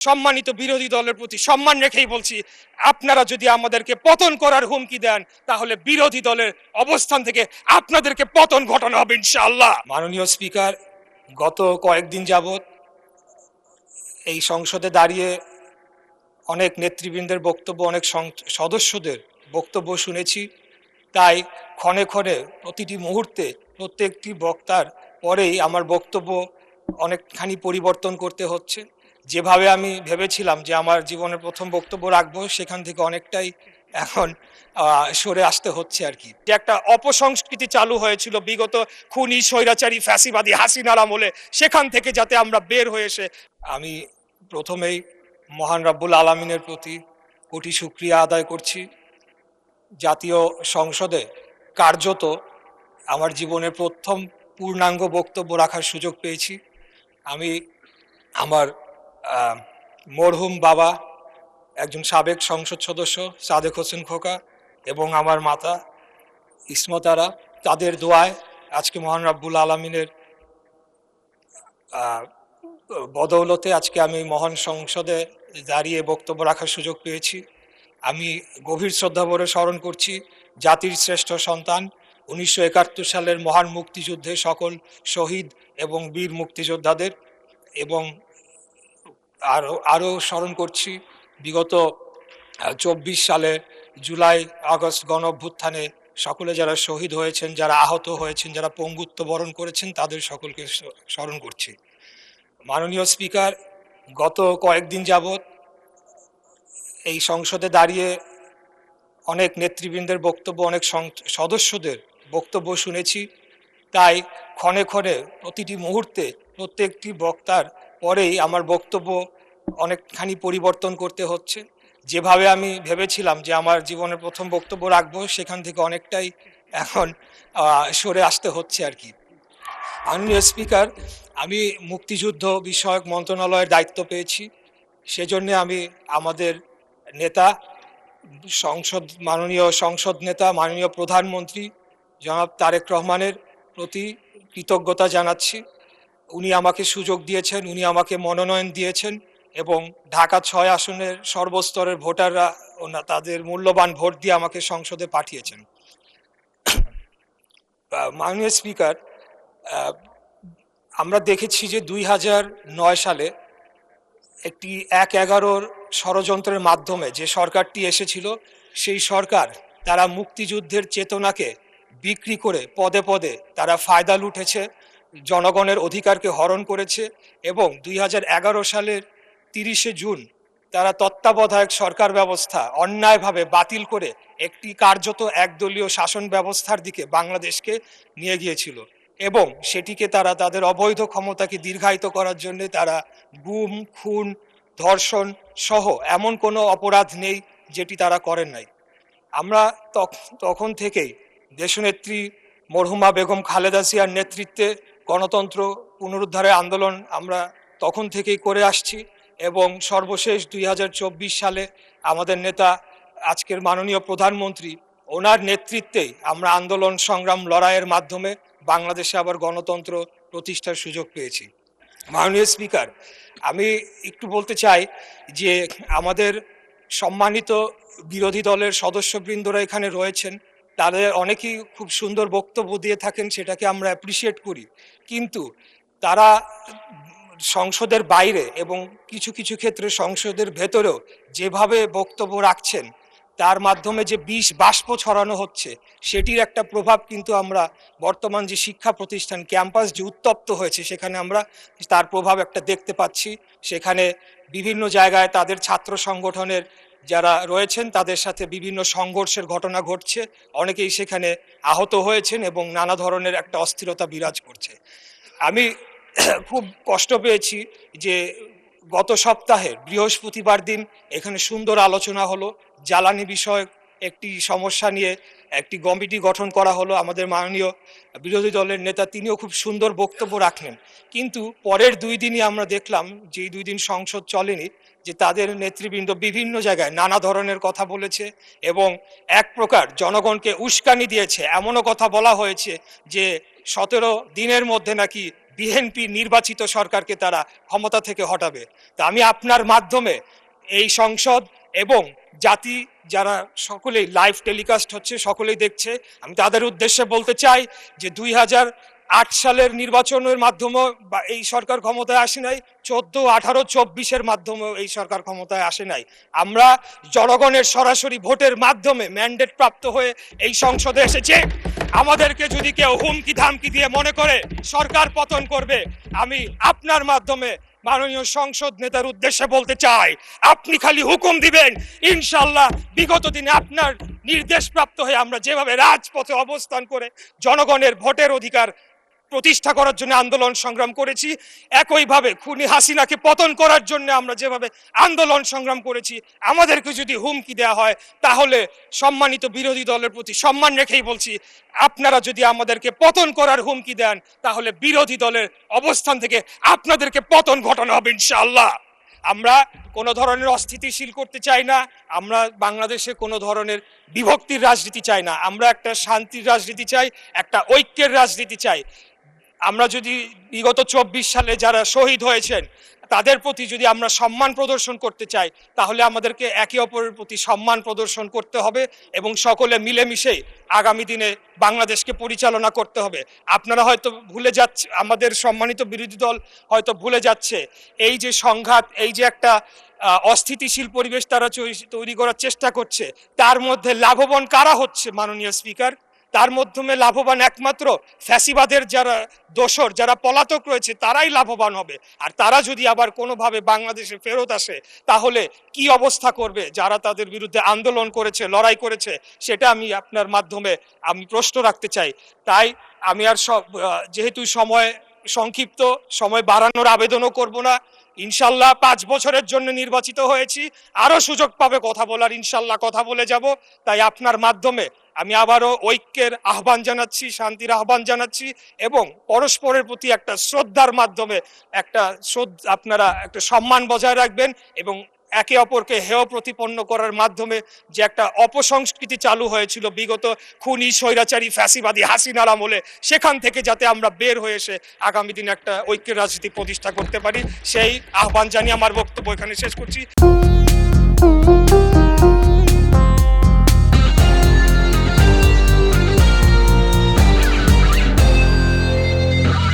সম্মানিত বিরোধী দলের প্রতি সম্মান রেখেই বলছি, আপনারা যদি আমাদেরকে পতন করার হুমকি দেন তাহলে বিরোধী দলের অবস্থান থেকে আপনাদেরকে পতন ঘটানো হবে ইনশাআল্লাহ। মাননীয় স্পিকার, গত কয়েকদিন যাবত এই সংসদে দাঁড়িয়ে অনেক নেতৃবৃন্দের বক্তব্য, অনেক সদস্যদের বক্তব্য শুনেছি। তাই ক্ষণে ক্ষণে প্রতিটি মুহূর্তে প্রত্যেকটি বক্তার পরেই আমার বক্তব্য অনেকখানি পরিবর্তন করতে হচ্ছে। যেভাবে আমি ভেবেছিলাম যে আমার জীবনের প্রথম বক্তব্য রাখবো, সেখান থেকে অনেকটাই এখন সরে আসতে হচ্ছে আর কি। যে একটা অপসংস্কৃতি চালু হয়েছিল বিগত খুনি স্বৈরাচারী ফ্যাসিবাদী হাসিনার আমলে, সেখান থেকে যাতে আমরা বের হয়ে এসে, আমি প্রথমেই মহান রব্বুল আলামিনের প্রতি কোটি শুকরিয়া আদায় করছি। জাতীয় সংসদে কার্যত আমার জীবনের প্রথম পূর্ণাঙ্গ বক্তব্য রাখার সুযোগ পেয়েছি। আমি আমার মরহুম বাবা, একজন সাবেক সংসদ সদস্য সাদেক হোসেন খোকা, এবং আমার মাতা ইসমতারা, তাদের দোয়ায় আজকে মহান রব্বুল আলামিনের বদৌলতে আজকে আমি মহান সংসদে দাঁড়িয়ে বক্তব্য রাখার সুযোগ পেয়েছি। আমি গভীর শ্রদ্ধাভরে স্মরণ করছি জাতির শ্রেষ্ঠ সন্তান 1971 সালের মহান মুক্তিযুদ্ধে সকল শহীদ এবং বীর মুক্তিযোদ্ধাদের, এবং আরও স্মরণ করছি বিগত 24 সালে জুলাই আগস্ট গণ অভ্যুত্থানে সকলে যারা শহীদ হয়েছেন, যারা আহত হয়েছেন, যারা পঙ্গুত্ব বরণ করেছেন, তাদের সকলকে স্মরণ করছি। মাননীয় স্পিকার, গত কয়েকদিন যাবত এই সংসদে দাঁড়িয়ে অনেক নেতৃবৃন্দের বক্তব্য, অনেক সদস্যদের বক্তব্য শুনেছি। তাই ক্ষণে ক্ষণে প্রতিটি মুহূর্তে প্রত্যেকটি বক্তার পরেই আমার বক্তব্য অনেকখানি পরিবর্তন করতে হচ্ছে। যেভাবে আমি ভেবেছিলাম যে আমার জীবনের প্রথম বক্তব্য রাখবো, সেখান থেকে অনেকটাই এখন সরে আসতে হচ্ছে আর কি। মাননীয় স্পিকার, আমি মুক্তিযুদ্ধ বিষয়ক মন্ত্রণালয়ের দায়িত্ব পেয়েছি। সেজন্য আমি আমাদের নেতা, মাননীয় সংসদ নেতা, মাননীয় প্রধানমন্ত্রী জনাব তারেক রহমানের প্রতি কৃতজ্ঞতা জানাচ্ছি। উনি আমাকে সুযোগ দিয়েছেন, উনি আমাকে মনোনয়ন দিয়েছেন, এবং ঢাকা 6 আসনের সর্বস্তরের ভোটাররা তাদের মূল্যবান ভোট দিয়ে আমাকে সংসদে পাঠিয়েছেন। মাননীয় স্পিকার, আমরা দেখেছি যে 2009 সালে একটি 1/11 ষড়যন্ত্রের মাধ্যমে যে সরকারটি এসেছিল, সেই সরকার তারা মুক্তিযুদ্ধের চেতনাকে বিক্রি করে পদে পদে তারা ফায়দা লুটেছে, জনগণের অধিকারকে হরণ করেছে, এবং 2011 সালের 30শে জুন তারা তত্ত্বাবধায়ক সরকার ব্যবস্থা অন্যায়ভাবে বাতিল করে একটি কার্যত একদলীয় শাসন ব্যবস্থার দিকে বাংলাদেশকে নিয়ে গিয়েছিল, এবং সেটিকে তারা তাদের অবৈধ ক্ষমতাকে দীর্ঘায়িত করার জন্য তারা গুম, খুন, ধর্ষণ সহ এমন কোনো অপরাধ নেই যেটি তারা করেন নাই। আমরা তখন থেকেই দেশনেত্রী মরহুমা বেগম খালেদা জিয়ার নেতৃত্বে গণতন্ত্র পুনরুদ্ধারের আন্দোলন আমরা তখন থেকেই করে আসছি, এবং সর্বশেষ 2024 সালে আমাদের নেতা, আজকের মাননীয় প্রধানমন্ত্রী, ওনার নেতৃত্বেই আমরা আন্দোলন সংগ্রাম লড়াইয়ের মাধ্যমে বাংলাদেশে আবার গণতন্ত্র প্রতিষ্ঠার সুযোগ পেয়েছি। মাননীয় স্পিকার, আমি একটু বলতে চাই যে আমাদের সম্মানিত বিরোধী দলের সদস্যবৃন্দরা এখানে রয়েছেন, তাদের অনেকেই খুব সুন্দর বক্তব্য দিয়ে থাকেন, সেটাকে আমরা অ্যাপ্রিসিয়েট করি, কিন্তু তারা সংসদের বাইরে এবং কিছু কিছু ক্ষেত্রে সংসদের ভেতরেও যেভাবে বক্তব্য রাখছেন, তার মাধ্যমে যে বিষ বাষ্প ছড়ানো হচ্ছে, সেটির একটা প্রভাব কিন্তু আমরা বর্তমান যে শিক্ষা প্রতিষ্ঠান ক্যাম্পাস যে উত্তপ্ত হয়েছে, সেখানে আমরা তার প্রভাব একটা দেখতে পাচ্ছি। সেখানে বিভিন্ন জায়গায় তাদের ছাত্র সংগঠনের যারা রয়েছেন তাদের সাথে বিভিন্ন সংঘর্ষের ঘটনা ঘটছে, অনেকেই সেখানে আহত হয়েছেন, এবং নানা ধরনের একটা অস্থিরতা বিরাজ করছে। আমি খুব কষ্ট পেয়েছি যে গত সপ্তাহে বৃহস্পতিবার দিন এখানে সুন্দর আলোচনা হলো, জ্বালানি বিষয়ক একটি সমস্যা নিয়ে একটি কমিটি গঠন করা হলো। আমাদের মাননীয় বিরোধী দলের নেতা তিনিও খুব সুন্দর বক্তব্য রাখলেন, কিন্তু পরের 2 দিনই আমরা দেখলাম যে 2 দিন সংসদ চলেনি, যে তাদের নেতৃবৃন্দ বিভিন্ন জায়গায় নানা ধরনের কথা বলেছে, এবং এক প্রকার জনগণকে উস্কানি দিয়েছে। এমনও কথা বলা হয়েছে যে 17 দিনের মধ্যে নাকি বিএনপি নির্বাচিত সরকারকে তারা ক্ষমতা থেকে হটাবে। তা আমি আপনার মাধ্যমে এই সংসদ এবং জাতি যারা সকলেই লাইভ টেলিকাস্ট হচ্ছে, সকলেই দেখছে, আমি তাদের উদ্দেশ্যে বলতে চাই যে 2008 সালের নির্বাচনের মাধ্যমে বা এই সরকার ক্ষমতায় আসে নাই, 14, 18, 24-এর মাধ্যমেও এই সরকার ক্ষমতায় আসে নাই। আমরা জনগণের সরাসরি ভোটের মাধ্যমে ম্যান্ডেট প্রাপ্ত হয়ে এই সংসদে এসেছে। আমাদেরকে যদি কেউ হুমকি ধামকি দিয়ে মনে করে সরকার পতন করবে, আমি আপনার মাধ্যমে মাননীয় সংসদ নেতার উদ্দেশ্যে বলতে চাই, আপনি খালি হুকুম দিবেন, ইনশাল্লাহ বিগত দিনে আপনার নির্দেশ প্রাপ্ত হয়ে আমরা যেভাবে রাজপথে অবস্থান করে জনগণের ভোটের অধিকার প্রতিষ্ঠা করার জন্য আন্দোলন সংগ্রাম করেছি, একইভাবে খুনি হাসিনাকে পতন করার জন্য আমরা যেভাবে আন্দোলন সংগ্রাম করেছি, আমাদেরকে যদি হুমকি দেওয়া হয় তাহলে সম্মানিত বিরোধী দলের প্রতি সম্মান রেখেই বলছি, আপনারা যদি আমাদেরকে পতন করার হুমকি দেন তাহলে বিরোধী দলের অবস্থান থেকে আপনাদেরকে পতন ঘটানো হবে ইনশাআল্লাহ। আমরা কোনো ধরনের অস্থিতিশীল করতে চাই না, আমরা বাংলাদেশে কোনো ধরনের বিভক্তির রাজনীতি চাই না, আমরা একটা শান্তির রাজনীতি চাই, একটা ঐক্যের রাজনীতি চাই। আমরা যদি বিগত 24 সালে যারা শহীদ হয়েছেন তাদের প্রতি যদি আমরা সম্মান প্রদর্শন করতে চাই তাহলে আমাদেরকে একে অপরের প্রতি সম্মান প্রদর্শন করতে হবে এবং সকলে মিলেমিশে আগামী দিনে বাংলাদেশকে পরিচালনা করতে হবে। আপনারা হয়তো ভুলে যাচ্ছে, আমাদের সম্মানিত বিরোধী দল হয়তো ভুলে যাচ্ছে, এই যে সংঘাত, এই যে একটা অস্থিতিশীল পরিবেশ তারা তৈরি করার চেষ্টা করছে, তার মধ্যে লাভবান কারা হচ্ছে মাননীয় স্পিকার? তার মাধ্যমে লাভবান একমাত্র ফ্যাসিবাদের যারা দোসর, যারা পলাতক রয়েছে তারাই লাভবান হবে। আর তারা যদি আবার কোনোভাবে বাংলাদেশে ফেরত আসে তাহলে কি অবস্থা করবে যারা তাদের বিরুদ্ধে আন্দোলন করেছে, লড়াই করেছে, সেটা আমি আপনার মাধ্যমে আমি প্রশ্ন রাখতে চাই। তাই আমি আর যেহেতু সময় সংক্ষিপ্ত, সময় বাড়ানোর আবেদনও করব না। ইনশাল্লাহ 5 বছরের জন্য নির্বাচিত হয়েছি, আরো সুযোগ পাবে কথা বলার, ইনশাল্লাহ কথা বলে যাব। তাই আপনার মাধ্যমে আমি আবারও ঐক্যের আহ্বান জানাচ্ছি, শান্তির আহ্বান জানাচ্ছি এবং পরস্পরের প্রতি একটা শ্রদ্ধার মাধ্যমে আপনারা একটা সম্মান বজায় রাখবেন এবং একে অপরকে হেয় প্রতিপন্ন করার মাধ্যমে যে একটা অপসংস্কৃতি চালু হয়েছিল বিগত খুনি স্বৈরাচারী ফ্যাসিবাদী হাসিনার আমলে, সেখান থেকে যাতে আমরা বের হয়ে এসে আগামী দিনে একটা ঐক্যের রাজনীতি প্রতিষ্ঠা করতে পারি, সেই আহ্বান জানিয়ে আমার বক্তব্য এখানে শেষ করছি।